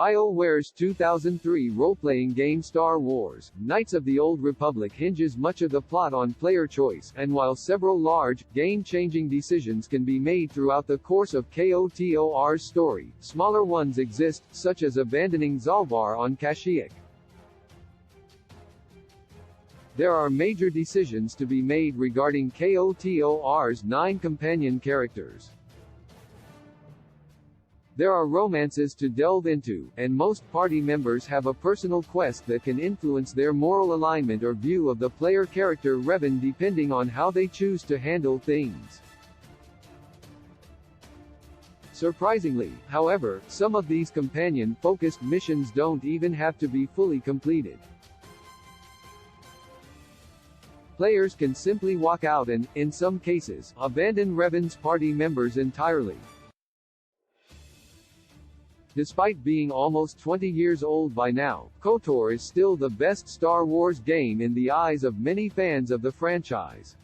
BioWare's 2003 role-playing game Star Wars: Knights of the Old Republic hinges much of the plot on player choice, and while several large, game-changing decisions can be made throughout the course of KOTOR's story, smaller ones exist, such as abandoning Zaalbaar on Kashyyyk. There are major decisions to be made regarding KOTOR's 9 companion characters. There are romances to delve into, and most party members have a personal quest that can influence their moral alignment or view of the player character Revan depending on how they choose to handle things. Surprisingly, however, some of these companion-focused missions don't even have to be fully completed. Players can simply walk out and, in some cases, abandon Revan's party members entirely. Despite being almost 20 years old by now, KOTOR is still the best Star Wars game in the eyes of many fans of the franchise.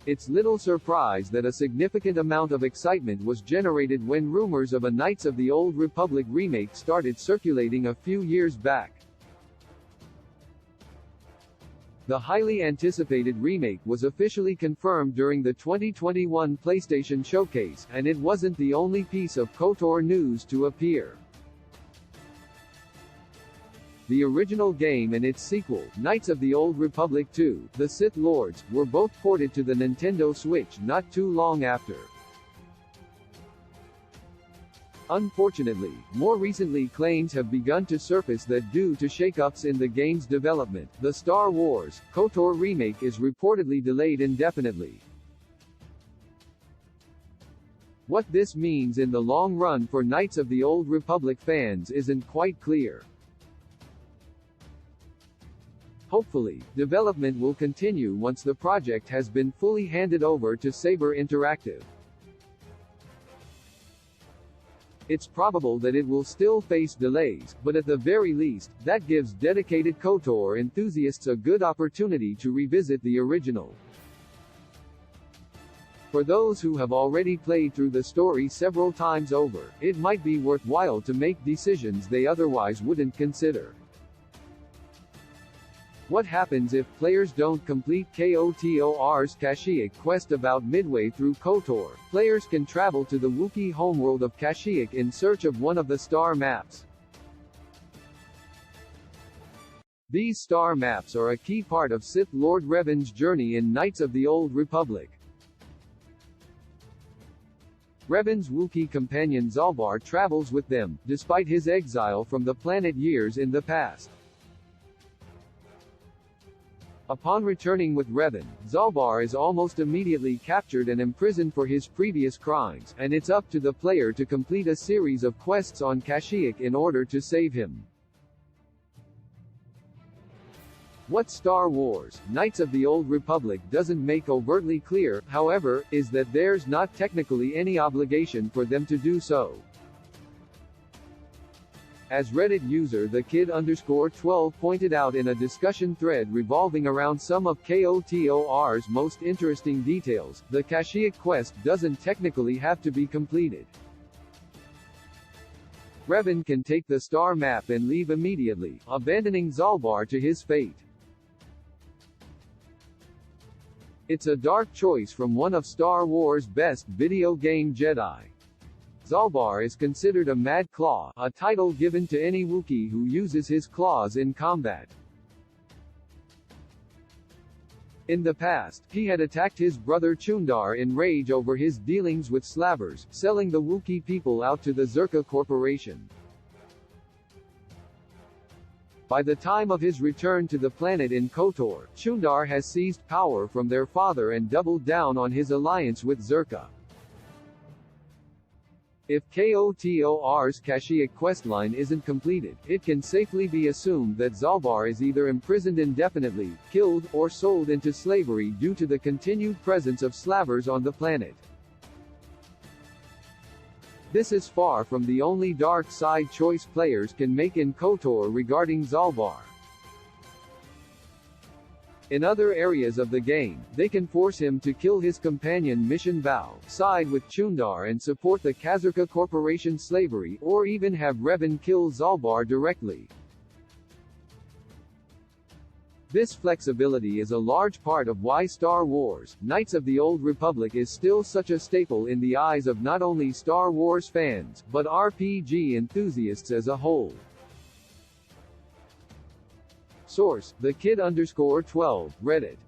It's little surprise that a significant amount of excitement was generated when rumors of a Knights of the Old Republic remake started circulating a few years back. The highly anticipated remake was officially confirmed during the 2021 PlayStation Showcase, and it wasn't the only piece of KOTOR news to appear. The original game and its sequel, Knights of the Old Republic 2: The Sith Lords, were both ported to the Nintendo Switch not too long after. Unfortunately, more recently claims have begun to surface that due to shakeups in the game's development, the Star Wars: KOTOR remake is reportedly delayed indefinitely. What this means in the long run for Knights of the Old Republic fans isn't quite clear. Hopefully, development will continue once the project has been fully handed over to Saber Interactive. It's probable that it will still face delays, but at the very least, that gives dedicated KOTOR enthusiasts a good opportunity to revisit the original. For those who have already played through the story several times over, it might be worthwhile to make decisions they otherwise wouldn't consider. What happens if players don't complete KOTOR's Kashyyyk quest? About midway through KOTOR, players can travel to the Wookiee homeworld of Kashyyyk in search of one of the star maps. These star maps are a key part of Sith Lord Revan's journey in Knights of the Old Republic. Revan's Wookiee companion Zaalbaar travels with them, despite his exile from the planet years in the past. Upon returning with Revan, Zaalbaar is almost immediately captured and imprisoned for his previous crimes, and it's up to the player to complete a series of quests on Kashyyyk in order to save him. What Star Wars: Knights of the Old Republic doesn't make overtly clear, however, is that there's not technically any obligation for them to do so. As Reddit user TheKid_12 pointed out in a discussion thread revolving around some of KOTOR's most interesting details, the Kashyyyk quest doesn't technically have to be completed. Revan can take the star map and leave immediately, abandoning Zaalbaar to his fate. It's a dark choice from one of Star Wars' best video game Jedi. Zaalbaar is considered a Mad Claw, a title given to any Wookiee who uses his claws in combat. In the past, he had attacked his brother Chundar in rage over his dealings with Slavers, selling the Wookiee people out to the Zerka Corporation. By the time of his return to the planet in KOTOR, Chundar has seized power from their father and doubled down on his alliance with Zerka. If KOTOR's Kashyyyk questline isn't completed, it can safely be assumed that Zaalbaar is either imprisoned indefinitely, killed, or sold into slavery due to the continued presence of Slavers on the planet. This is far from the only dark side choice players can make in KOTOR regarding Zaalbaar. In other areas of the game, they can force him to kill his companion Mission Bao, side with Chundar and support the Kazarka Corporation slavery, or even have Revan kill Zaalbaar directly. This flexibility is a large part of why Star Wars: Knights of the Old Republic is still such a staple in the eyes of not only Star Wars fans, but RPG enthusiasts as a whole. Source: The Kid_12, Reddit.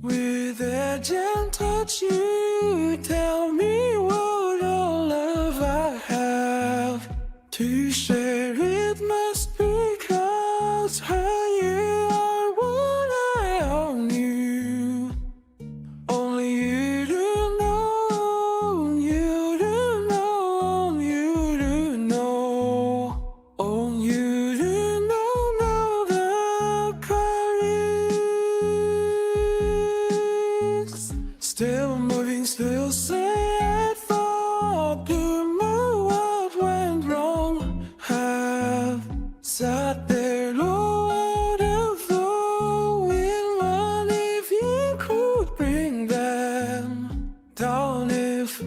With a gentle touch you tell me what all love I have to share. It must be 'cause you are what I all knew. Only you do know, you do know, you do know. Oh, you do know the courage. Still moving, still say I thought you knew what went wrong. Have sat there low out of the wind. What if you could bring them down if